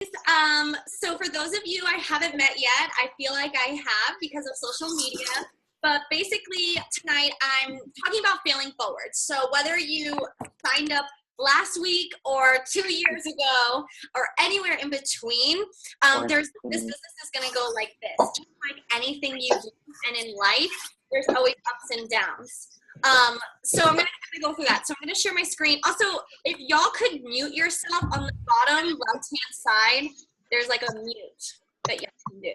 So for those of you I haven't met yet, I feel like I have because of social media. But basically tonight I'm talking about failing forward. So whether you signed up last week or 2 years ago or anywhere in between, this business is going to go like this. Just like anything you do and in life, there's always ups and downs. So I'm going to kind of go through that. So I'm going to share my screen. Also, if y'all could mute yourself on the bottom left-hand side, there's like a mute that y'all can do.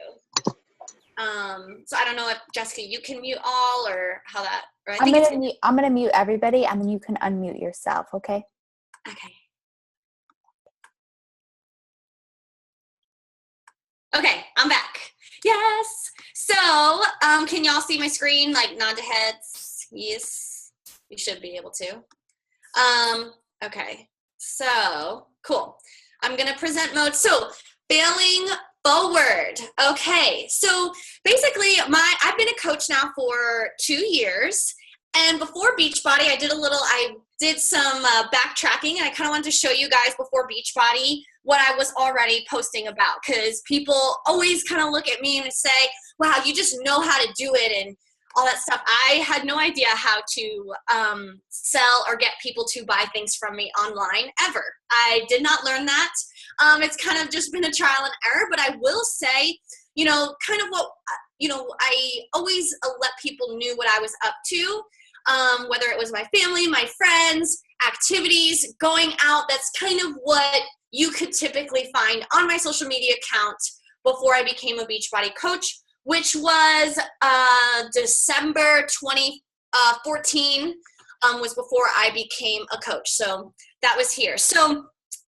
So I don't know if Jessica, you can mute all or how that. Or I'm gonna mute everybody, and then you can unmute yourself. Okay. Okay. Okay, I'm back. Yes. So, can y'all see my screen? Like nod to heads. Yes, you should be able to. Okay. So cool. I'm gonna present mode. So failing forward. Okay, so basically I've been a coach now for 2 years, and before Beachbody I did some backtracking, and I kind of wanted to show you guys before Beachbody what I was already posting about, because people always kind of look at me and say, wow, you just know how to do it and all that stuff. I had no idea how to sell or get people to buy things from me online ever. I did not learn that. It's kind of just been a trial and error, but I will say, kind of what, I always let people knew what I was up to, whether it was my family, my friends, activities, going out. That's kind of what you could typically find on my social media account before I became a Beachbody coach, which was December 2014 was before I became a coach. So that was here. So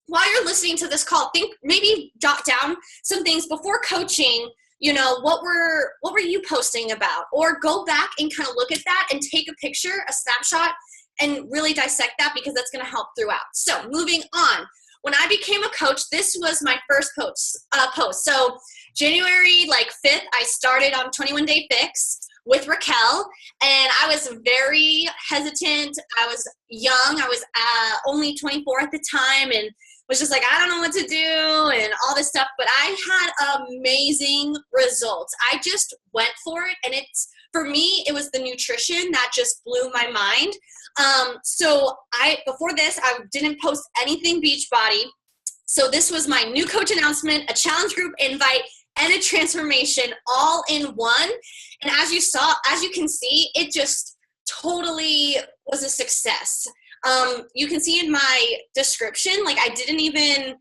while you're listening to this call, maybe jot down some things before coaching. What were you posting about? Or go back and kind of look at that and take a picture, a snapshot, and really dissect that, because that's going to help throughout. So moving on. When I became a coach, this was my first post. So January 5th, I started on 21-Day Fix with Raquel, and I was very hesitant. I was young. I was only 24 at the time, and was just like, I don't know what to do and all this stuff, but I had amazing results. I just went for it, and for me, it was the nutrition that just blew my mind. So before this, I didn't post anything Beachbody. So this was my new coach announcement, a challenge group invite, and a transformation all in one. And as you can see, it just totally was a success. You can see in my description, I didn't even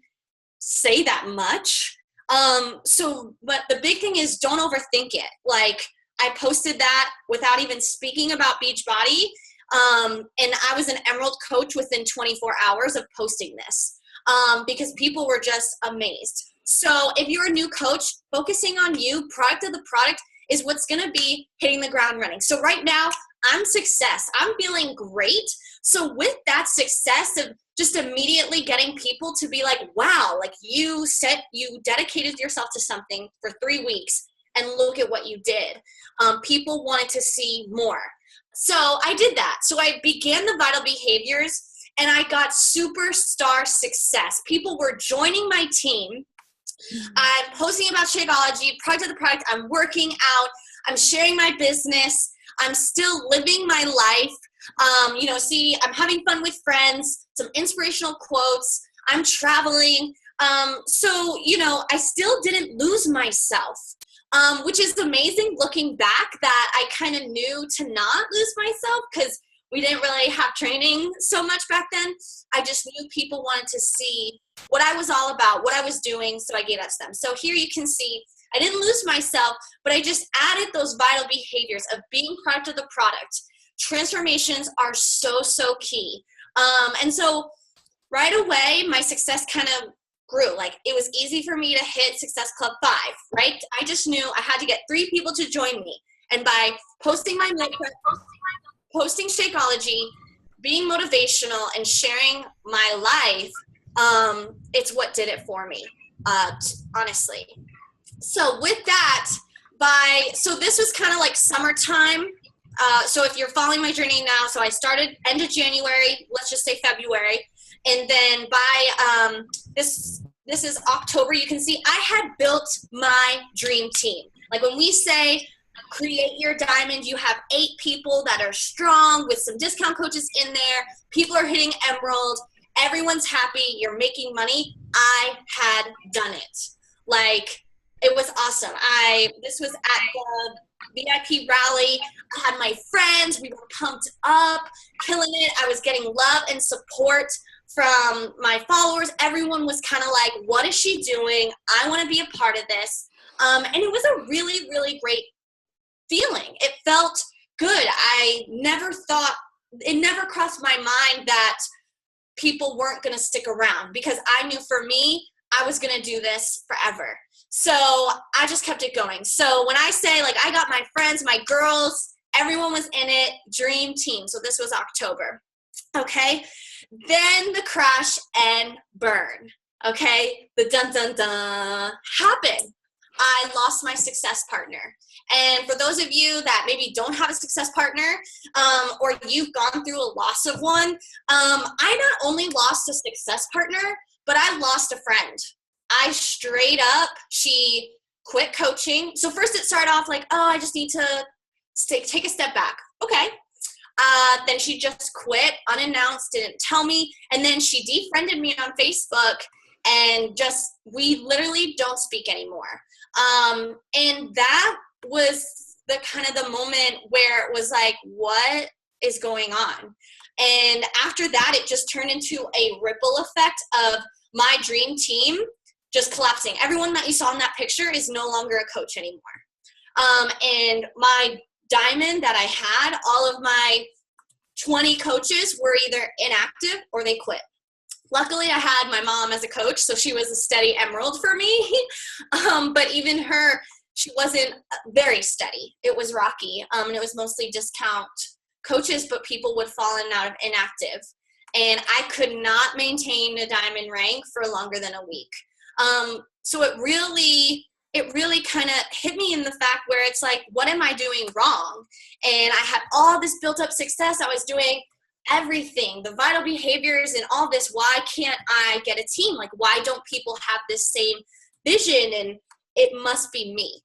say that much. But the big thing is, don't overthink it. I posted that without even speaking about Beachbody. And I was an Emerald coach within 24 hours of posting this, because people were just amazed. So if you're a new coach, focusing on you, product of the product is what's going to be hitting the ground running. So right now, I'm success. I'm feeling great. So with that success of just immediately getting people to be like, wow, you dedicated yourself to something for 3 weeks, and look at what you did. People wanted to see more. So I did that. So I began the vital behaviors, and I got superstar success. People were joining my team. I'm posting about Shakeology, product of the product. I'm working out. I'm sharing my business. I'm still living my life. I'm having fun with friends, some inspirational quotes. I'm traveling. So I still didn't lose myself, which is amazing looking back, that I kind of knew to not lose myself, because we didn't really have training so much back then. I just knew people wanted to see what I was all about, what I was doing, so I gave that to them. So here you can see I didn't lose myself, but I just added those vital behaviors of being product of the product. Transformations are so, so key. And so right away, my success kind of grew. It was easy for me to hit Success Club 5, right? I just knew I had to get 3 people to join me. And by posting my meal prep, posting Shakeology, being motivational, and sharing my life, it's what did it for me, honestly. So with that, so this was kind of like summertime. So if you're following my journey now, so I started end of January, let's just say February. And then by this this is October. You can see I had built my dream team. Like when we say create your diamond, you have 8 people that are strong with some discount coaches in there. People are hitting emerald. Everyone's happy. You're making money. I had done it. Like, it was awesome. This was at the VIP rally. I had my friends. We were pumped up, killing it. I was getting love and support from my followers. Everyone was kind of like, what is she doing? I want to be a part of this. And it was a really, really great feeling. It felt good. It never crossed my mind that people weren't going to stick around, because I knew for me, I was going to do this forever. So I just kept it going. So when I say, like, I got my friends, my girls, everyone was in it, dream team. So this was October. Okay. Then the crash and burn. Okay. The dun dun dun happened. I lost my success partner. And for those of you that maybe don't have a success partner, or you've gone through a loss of one, I not only lost a success partner, but I lost a friend. I straight up, she quit coaching. So first it started off like, oh, I just need to take a step back. Okay. Then she just quit unannounced, didn't tell me. And then she defriended me on Facebook, and we literally don't speak anymore. And that was the kind of the moment where it was like, what is going on? And after that, it just turned into a ripple effect of my dream team just collapsing. Everyone that you saw in that picture is no longer a coach anymore. And my diamond that I had, all of my 20 coaches were either inactive or they quit. Luckily, I had my mom as a coach, so she was a steady emerald for me. But even her, she wasn't very steady. It was rocky. And it was mostly discount coaches, but people would fall in and out of inactive. And I could not maintain a diamond rank for longer than a week. So it really kind of hit me in the fact where it's like, what am I doing wrong? And I had all this built up success. I was doing everything, the vital behaviors and all this. Why can't I get a team? Like, why don't people have this same vision? And it must be me.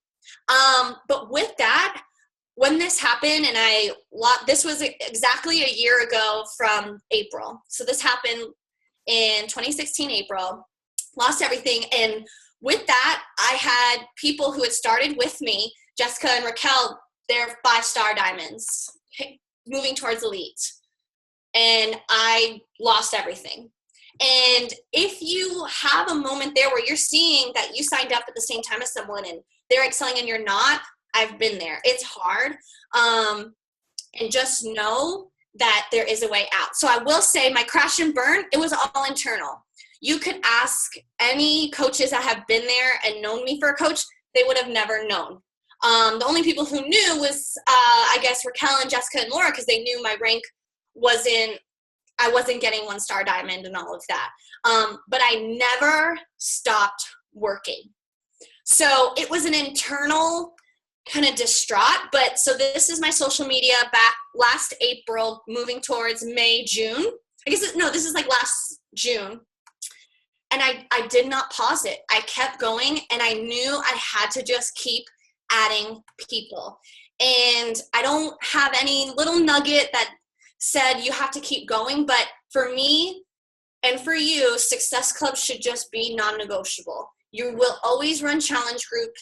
But with that, when this happened, and this was exactly a year ago from April. So this happened in 2016, April, lost everything. And with that, I had people who had started with me, Jessica and Raquel, they're 5-star diamonds, moving towards elite. And I lost everything. And if you have a moment there where you're seeing that you signed up at the same time as someone and they're excelling and you're not, I've been there. It's hard. And just know that there is a way out. So I will say my crash and burn, it was all internal. You could ask any coaches that have been there and known me for a coach, they would have never known. The only people who knew was, I guess, Raquel and Jessica and Laura, because they knew my rank I wasn't getting 1-star diamond and all of that. But I never stopped working. So it was an internal kind of distraught. But so this is my social media back last April, moving towards May, June. This is like last June. And I did not pause it. I kept going, and I knew I had to just keep adding people. And I don't have any little nugget that said you have to keep going. But for me and for you, Success Club should just be non-negotiable. You will always run challenge group,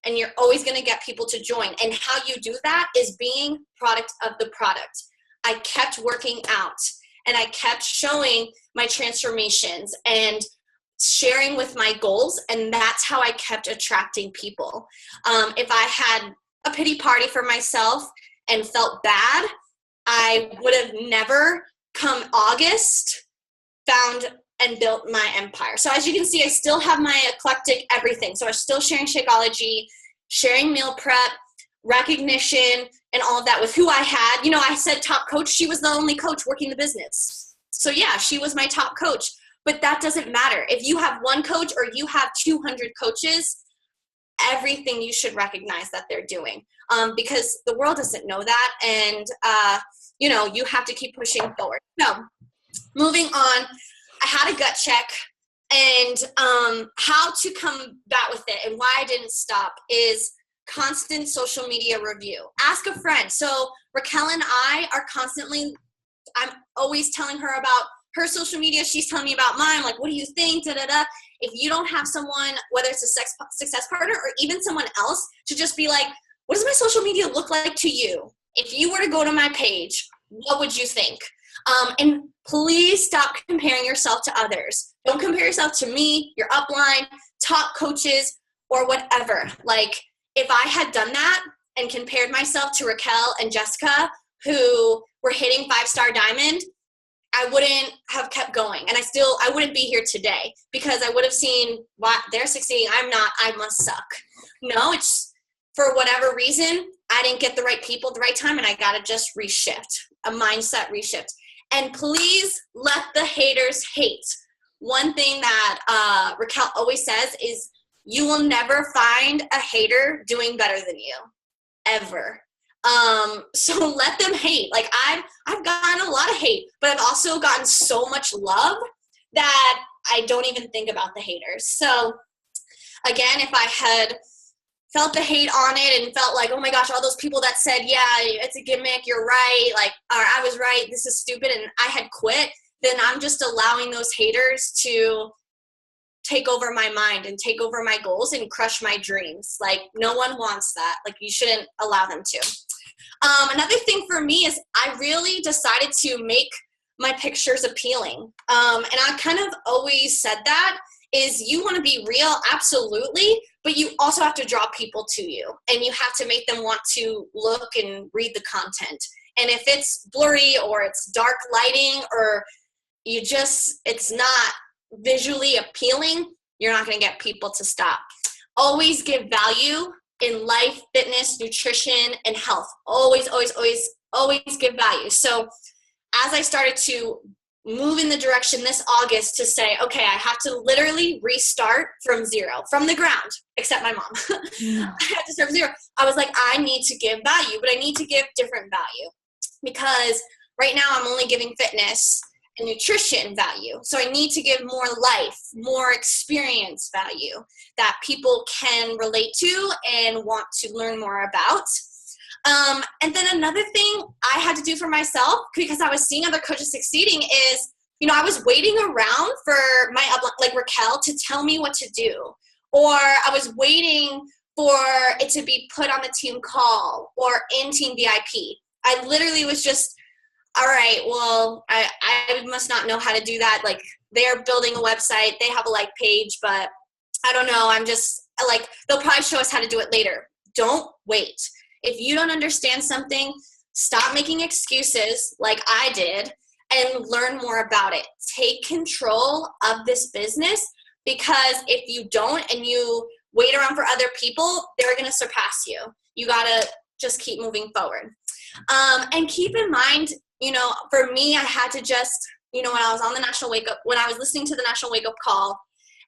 and you're always going to get people to join. And how you do that is being product of the product. I kept working out, and I kept showing my transformations and sharing with my goals, and that's how I kept attracting people. If I had a pity party for myself and felt bad, I would have never, come August, found and built my empire. So as you can see, I still have my eclectic everything. So I'm still sharing Shakeology, sharing meal prep, recognition, and all of that with who I had. I said top coach. She was the only coach working the business. So yeah, she was my top coach. But that doesn't matter. If you have one coach or you have 200 coaches, everything you should recognize that they're doing, because the world doesn't know that. And, you have to keep pushing forward. So moving on, I had a gut check, And how to combat with it and why I didn't stop is constant social media review. Ask a friend. So Raquel and I are constantly, I'm always telling her about her social media. She's telling me about mine. Like, what do you think? Da, da, da. If you don't have someone, whether it's a success partner or even someone else, to just be like, what does my social media look like to you? If you were to go to my page, what would you think? And please stop comparing yourself to others. Don't compare yourself to me, your upline, top coaches, or whatever. Like, if I had done that and compared myself to Raquel and Jessica, who were hitting 5-star diamond, I wouldn't have kept going. And I wouldn't be here today because I would have seen what they're succeeding. I'm not, I must suck. No, it's for whatever reason, I didn't get the right people at the right time, and I got to just reshift, a mindset reshift. And please let the haters hate. One thing that Raquel always says is, you will never find a hater doing better than you, ever. So let them hate. Like, I've gotten a lot of hate, but I've also gotten so much love that I don't even think about the haters. So again, if I had felt the hate on it and felt like, oh my gosh, all those people that said, yeah, it's a gimmick, you're right, like, or I was right, this is stupid, and I had quit, then I'm just allowing those haters to take over my mind and take over my goals and crush my dreams. Like, no one wants that. Like, you shouldn't allow them to. Another thing for me is I really decided to make my pictures appealing. And I kind of always said that is, you want to be real, absolutely, but you also have to draw people to you, and you have to make them want to look and read the content. And if it's blurry or it's dark lighting or it's not visually appealing, you're not going to get people to stop. Always give value in life, fitness, nutrition, and health. Always, always, always, always give value. So as I started to move in the direction this August to say, okay, I have to literally restart from zero, from the ground, except my mom. I had to start from zero. I was like, I need to give value, but I need to give different value, because right now I'm only giving fitness and nutrition value. So I need to give more life, more experience value that people can relate to and want to learn more about. And then another thing I had to do for myself, because I was seeing other coaches succeeding, is, I was waiting around for my upline, like Raquel, to tell me what to do. Or I was waiting for it to be put on the team call or in team VIP. I literally was just, all right, well, I must not know how to do that. Like, they're building a website, they have a like page, but I don't know. I'm just like, they'll probably show us how to do it later. Don't wait. If you don't understand something, stop making excuses like I did and learn more about it. Take control of this business, because if you don't and you wait around for other people, they're going to surpass you. You got to just keep moving forward. And keep in mind, for me, I had to just, when I was on the National Wake Up, when I was listening to the National Wake Up Call,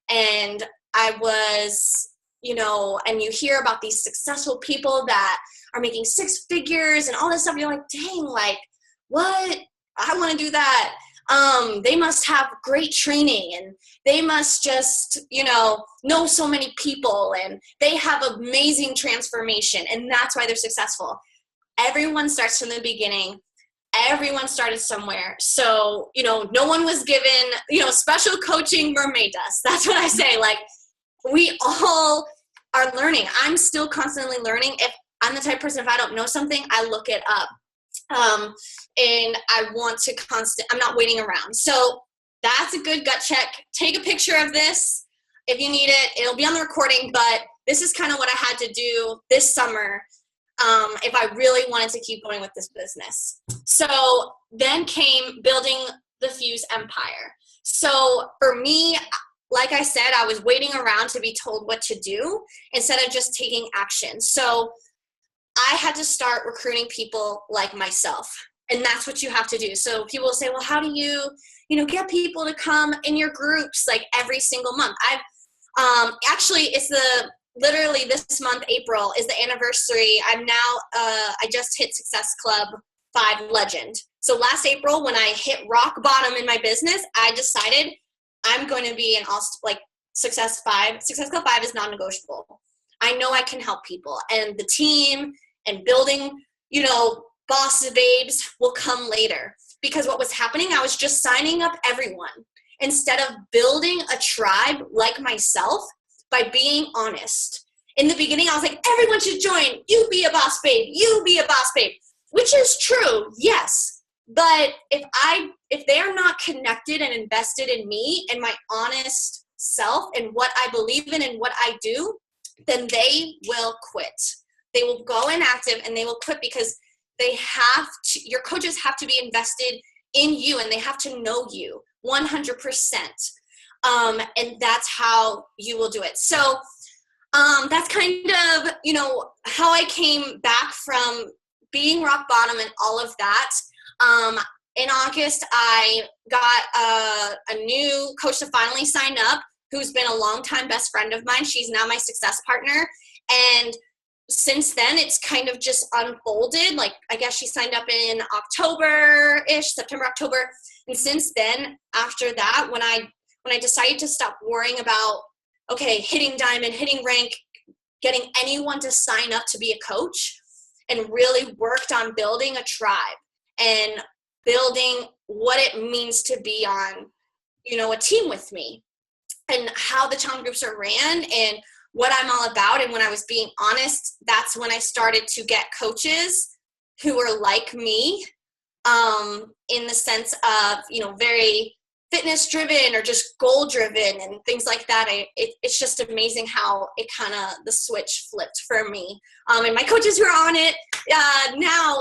and I was, and you hear about these successful people that are making 6 figures and all this stuff, you're like, dang, like, what? I want to do that. They must have great training, and they must just, know so many people, and they have amazing transformation, and that's why they're successful. Everyone starts from the beginning. Everyone started somewhere. So, no one was given, special coaching mermaid dust. That's what I say. Like, we all are learning. I'm still constantly learning. If I'm the type of person, if I don't know something, I look it up. And I want to I'm not waiting around. So that's a good gut check. Take a picture of this. If you need it, it'll be on the recording, but this is kind of what I had to do this summer. If I really wanted to keep going with this business. So then came building the Fuse empire. So for me, like I said, I was waiting around to be told what to do instead of just taking action. So I had to start recruiting people like myself. And that's what you have to do. So people will say, well, how do you, get people to come in your groups like every single month? Actually, literally this month, April, is the anniversary. I just hit Success Club 5 Legend. So last April, when I hit rock bottom in my business, I decided I'm going to be like Success Club 5 is non-negotiable. I know I can help people, and the team and building, boss babes will come later, because what was happening, I was just signing up everyone instead of building a tribe like myself by being honest. In the beginning, I was like, everyone should join. You be a boss babe. You be a boss babe, which is true. Yes. But if they are not connected and invested in me and my honest self and what I believe in and what I do, then they will quit. They will go inactive and they will quit, because your coaches have to be invested in you, and they have to know you 100%. And that's how you will do it. So that's kind of, how I came back from being rock bottom and all of that. In August, I got a new coach to finally sign up, who's been a longtime best friend of mine. She's now my success partner. And since then, it's kind of just unfolded. Like, I guess she signed up in October-ish, September, October. And since then, after that, when I decided to stop worrying about, okay, hitting diamond, hitting rank, getting anyone to sign up to be a coach, and really worked on building a tribe and building what it means to be on, a team with me, and how the challenge groups are ran and what I'm all about. And when I was being honest, that's when I started to get coaches who were like me, in the sense of, very fitness driven or just goal driven and things like that. It's just amazing how it the switch flipped for me. And my coaches who are on it now,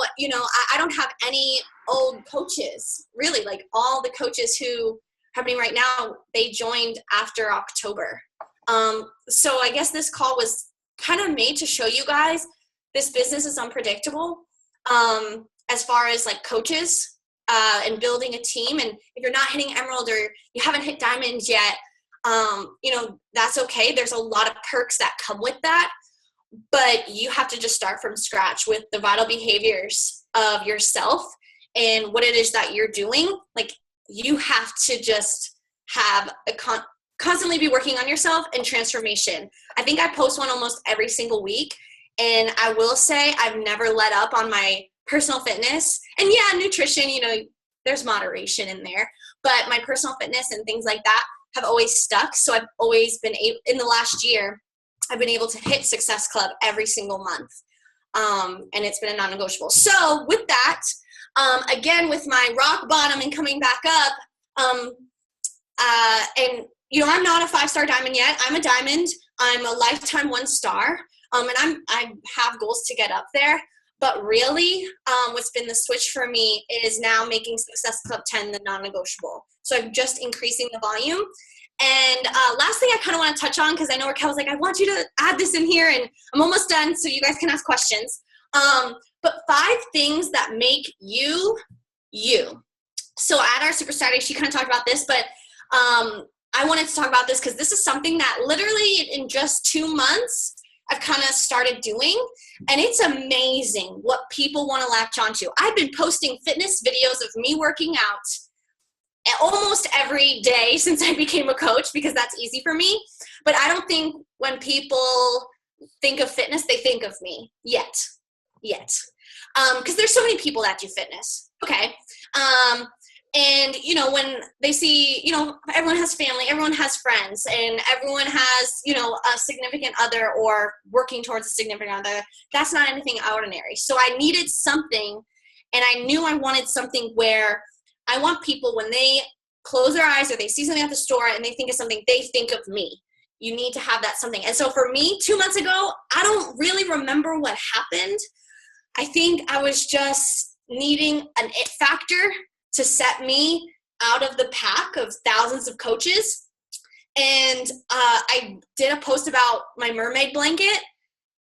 I don't have any old coaches, really. Like, all the coaches who happening right now, they joined after October. So I guess this call was kind of made to show you guys this business is unpredictable, as far as like coaches, and building a team. And if you're not hitting emerald or you haven't hit diamonds yet, that's okay. There's a lot of perks that come with that, but you have to just start from scratch with the vital behaviors of yourself and what it is that you're doing. Like, you have to just have constantly be working on yourself and transformation. I think I post one almost every single week, and I will say I've never let up on my personal fitness. And yeah, nutrition, there's moderation in there, but my personal fitness and things like that have always stuck. So I've always been able, in the last year, I've been able to hit Success Club every single month. And it's been a non-negotiable. So with that, again, with my rock bottom and coming back up, and I'm not a 5-star diamond yet. I'm a diamond. I'm a lifetime 1-star. And I have goals to get up there. But really, what's been the switch for me is now making Success Club 10 the non-negotiable. So I'm just increasing the volume. And last thing I kind of want to touch on, because I know Raquel was like, I want you to add this in here, and I'm almost done, so you guys can ask questions. But 5 things that make you, you. So at our Super Saturday, she kind of talked about this, but I wanted to talk about this because this is something that literally in just 2 months, I've kind of started doing, and it's amazing what people want to latch onto. I've been posting fitness videos of me working out almost every day since I became a coach, because that's easy for me. But I don't think when people think of fitness, they think of me yet. Because there's so many people that do fitness. Okay. And, when they see, everyone has family, everyone has friends, and everyone has, a significant other or working towards a significant other. That's not anything ordinary. So I needed something, and I knew I wanted something where I want people, when they close their eyes or they see something at the store and they think of something, they think of me. You need to have that something. And so for me, 2 months ago, I don't really remember what happened. I think I was just needing an it factor to set me out of the pack of thousands of coaches. And I did a post about my mermaid blanket,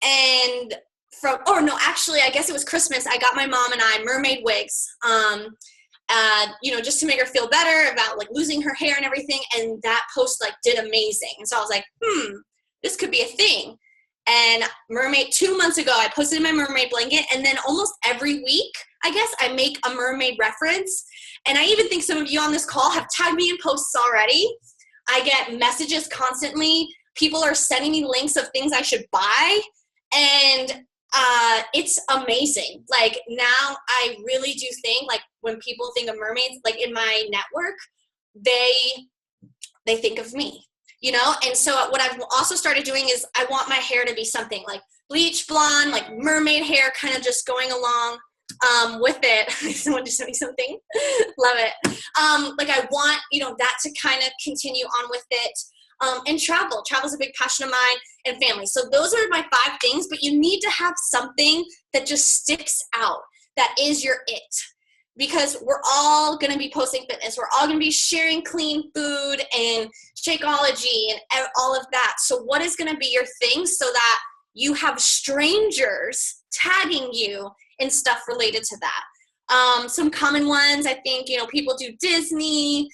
and I guess it was Christmas. I got my mom and I mermaid wigs, just to make her feel better about like losing her hair and everything. And that post did amazing. And so I was like, this could be a thing. And 2 months ago, I posted my mermaid blanket, and then almost every week, I guess, I make a mermaid reference. And I even think some of you on this call have tagged me in posts already. I get messages constantly. People are sending me links of things I should buy. And it's amazing. Like now I really do think like when people think of mermaids, like in my network, they think of me, you know? And so what I've also started doing is I want my hair to be something like bleach blonde, like mermaid hair, kind of just going along with it. Someone just sent me something. Love it. Like I want, you know, that to kind of continue on with it. And travel is a big passion of mine, and family. So those are my 5 things, but you need to have something that just sticks out, that is your it. Because we're all going to be posting fitness. We're all going to be sharing clean food and Shakeology and all of that. So what is going to be your thing so that you have strangers tagging you in stuff related to that? Some common ones, I think, you know, people do Disney.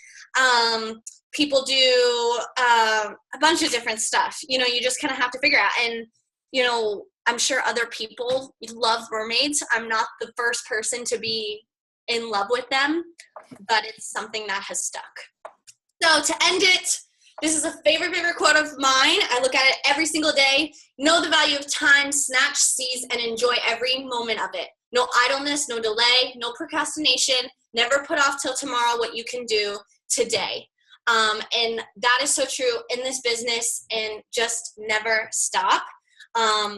People do a bunch of different stuff. You know, you just kind of have to figure out. And, you know, I'm sure other people love mermaids. I'm not the first person to be in love with them, but it's something that has stuck. So to end it, this is a favorite quote of mine. I look at it every single day. Know the value of time, snatch, seize, and enjoy every moment of it. No idleness, no delay, no procrastination. Never put off till tomorrow what you can do today. And that is so true in this business, and just never stop,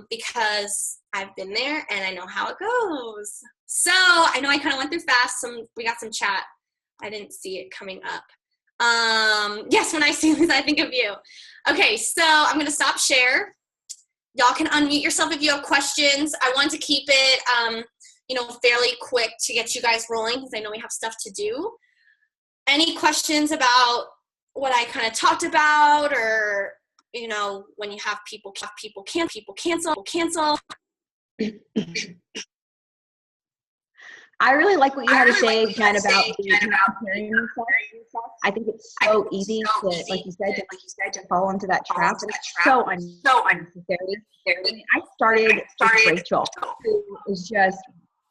because I've been there and I know how it goes. So I know I kind of went through fast. We got some chat. I didn't see it coming up. Yes, when I see this, I think of you. Okay, so I'm going to stop share. Y'all can unmute yourself if you have questions. I want to keep it, you know, fairly quick to get you guys rolling because I know we have stuff to do. Any questions about what I kind of talked about, or, you know, when you have people cancel. I really like what you had to say, Jen, about comparing yourself. I think it's so easy to, like you said, to fall into that trap. It's so unnecessary. I started with Rachel, who was just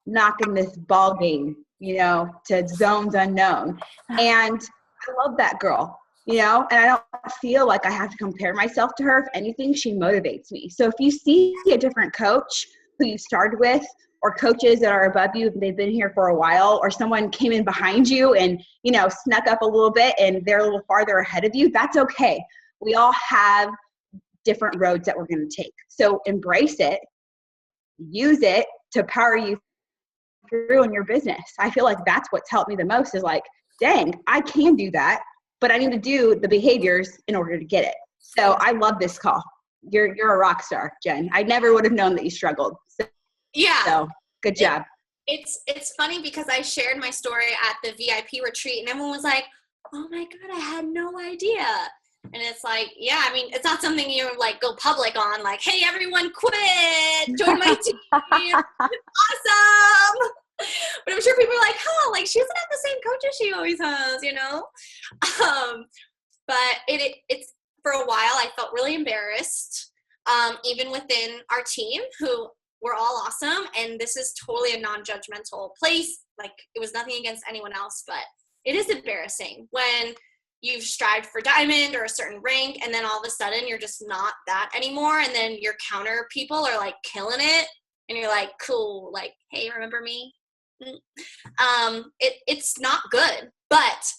knocking this ball game, you know, to zones unknown. And I love that girl, you know, and I don't feel like I have to compare myself to her. If anything, she motivates me. So if you see a different coach who you started with, or coaches that are above you, they've been here for a while, or someone came in behind you and, you know, snuck up a little bit and they're a little farther ahead of you, that's okay. We all have different roads that we're going to take. So embrace it, use it to power you through in your business. I feel like that's what's helped me the most, is like, dang, I can do that, but I need to do the behaviors in order to get it. So I love this call. You're a rock star, Jen. I never would have known that you struggled. Yeah. So good job. It's funny because I shared my story at the VIP retreat and everyone was like, oh my God, I had no idea. And it's like, yeah, I mean, it's not something you like go public on, like, hey, everyone quit, join my team. Awesome. But I'm sure people are like, huh, like she doesn't have the same coach as she always has, you know? But it's for a while, I felt really embarrassed, even within our team, who we're all awesome, and this is totally a non-judgmental place. Like, it was nothing against anyone else, but it is embarrassing when you've strived for diamond or a certain rank, and then all of a sudden you're just not that anymore, and then your counter people are like killing it, and you're like, cool, like, hey, remember me? It's not good, but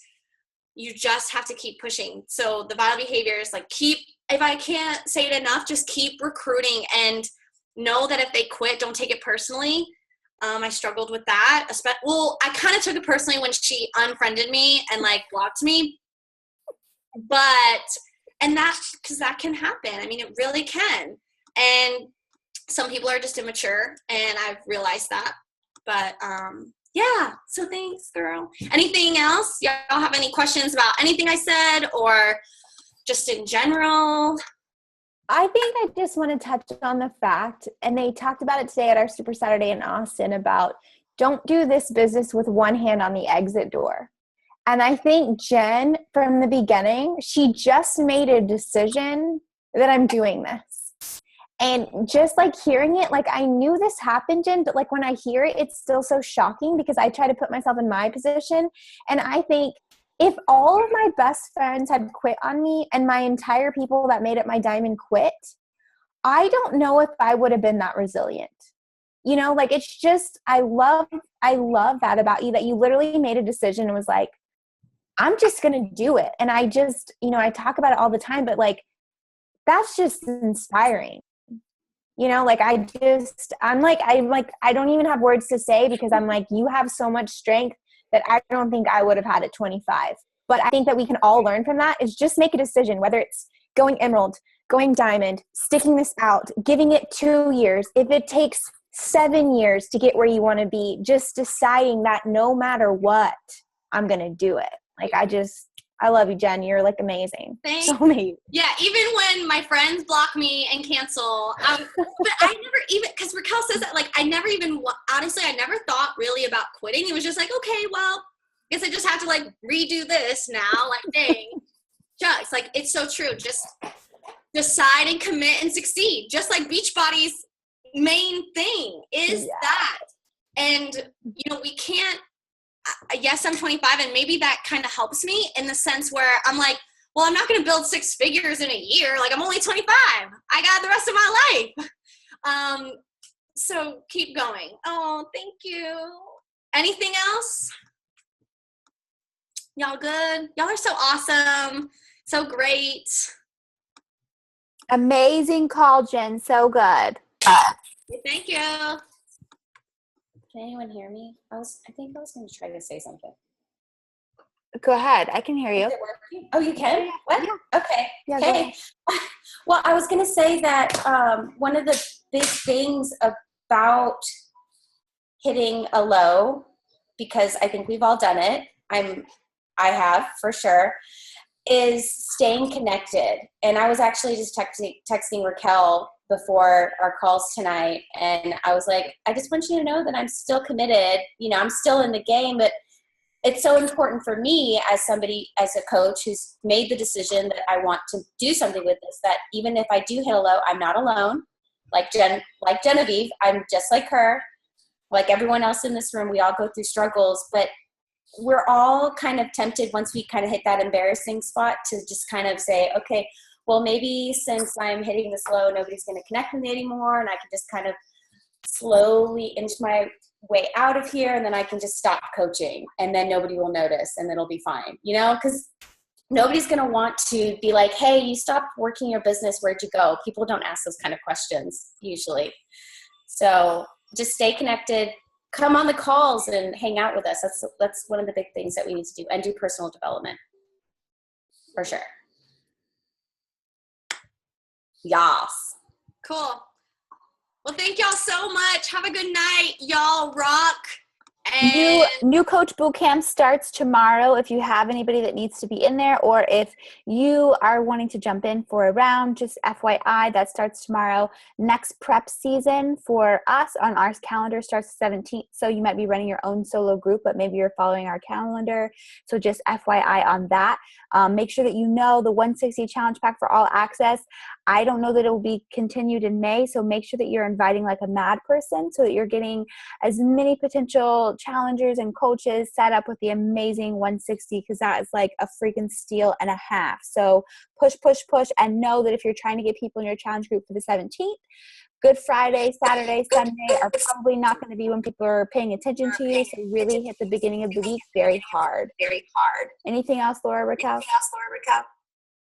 you just have to keep pushing. So the vital behaviors, like, if I can't say it enough, just keep recruiting, and know that if they quit, don't take it personally. I struggled with that. Well, I kind of took it personally when she unfriended me and like blocked me. And because that can happen. I mean, it really can. And some people are just immature, and I've realized that. But yeah, so thanks, girl. Anything else? Y'all have any questions about anything I said, or just in general? I think I just want to touch on the fact, and they talked about it today at our Super Saturday in Austin, about don't do this business with one hand on the exit door. And I think Jen, from the beginning, she just made a decision that I'm doing this. And just like hearing it, like I knew this happened, Jen, but like when I hear it, it's still so shocking because I try to put myself in my position. And I think if all of my best friends had quit on me and my entire people that made it my diamond quit, I don't know if I would have been that resilient. You know, like, it's just, I love that about you, that you literally made a decision and was like, I'm just going to do it. And I just, you know, I talk about it all the time, but like, that's just inspiring. You know, like, I don't even have words to say, because I'm like, you have so much strength that I don't think I would have had at 25. But I think that we can all learn from that, is just make a decision, whether it's going emerald, going diamond, sticking this out, giving it 2 years. If it takes 7 years to get where you want to be, just deciding that no matter what, I'm going to do it. Like, I love you, Jen. You're like amazing. Thanks. So amazing. Yeah, even when my friends block me and cancel, but I never even, because Raquel says that, like, I never even, honestly, I never thought really about quitting. It was just like, okay, well, I guess I just have to like redo this now. Like, dang, shucks. Like, it's so true. Just decide and commit and succeed. Just like Beachbody's main thing is that. And, you know, we can't, yes, I'm 25, and maybe that kind of helps me in the sense where I'm like, well, I'm not going to build 6 figures in a year. Like, I'm only 25. I got the rest of my life. So keep going. Oh, thank you. Anything else? Y'all good? Y'all are so awesome. So great. Amazing call, Jen. So good. Thank you. Can anyone hear me? I think I was going to try to say something. Go ahead. I can hear you. Is it working? Oh, you can? What? Yeah. Okay. Yeah, Okay. Well, I was going to say that one of the big things about hitting a low, because I think we've all done it, I have for sure, is staying connected. And I was actually just texting Raquel before our calls tonight, and I was like, I just want you to know that I'm still committed. You know, I'm still in the game, but it's so important for me as somebody, as a coach who's made the decision that I want to do something with this, that even if I do hit a low, I'm not alone. Like Jenevieve, I'm just like her. Like everyone else in this room, we all go through struggles, but we're all kind of tempted once we kind of hit that embarrassing spot to just kind of say, okay, well, maybe since I'm hitting this low, nobody's going to connect with me anymore, and I can just kind of slowly inch my way out of here, and then I can just stop coaching, and then nobody will notice, and it'll be fine, you know, because nobody's going to want to be like, hey, you stopped working your business, where'd you go? People don't ask those kind of questions usually. So just stay connected, come on the calls and hang out with us. That's one of the big things that we need to do, and do personal development for sure. Yes. Cool. Well, thank y'all so much. Have a good night. Y'all rock. And New coach boot camp starts tomorrow. If you have anybody that needs to be in there, or if you are wanting to jump in for a round, just FYI, that starts tomorrow. Next prep season for us on our calendar starts the 17th. So you might be running your own solo group, but maybe you're following our calendar. So just FYI on that. Make sure that you know the 160 challenge pack for all access. I don't know that it will be continued in May. So make sure that you're inviting like a mad person, so that you're getting as many potential challengers and coaches set up with the amazing 160, because that is like a freaking steal and a half. So push, and know that if you're trying to get people in your challenge group for the 17th, Good Friday, Saturday, Sunday are probably not going to be when people are paying attention to you. So really hit the beginning of the week very hard. Anything else, Laura, Raquel?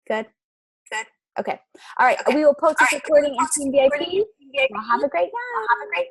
Good? Okay. All right. We will post this recording in Team VIP. Well, have a great night.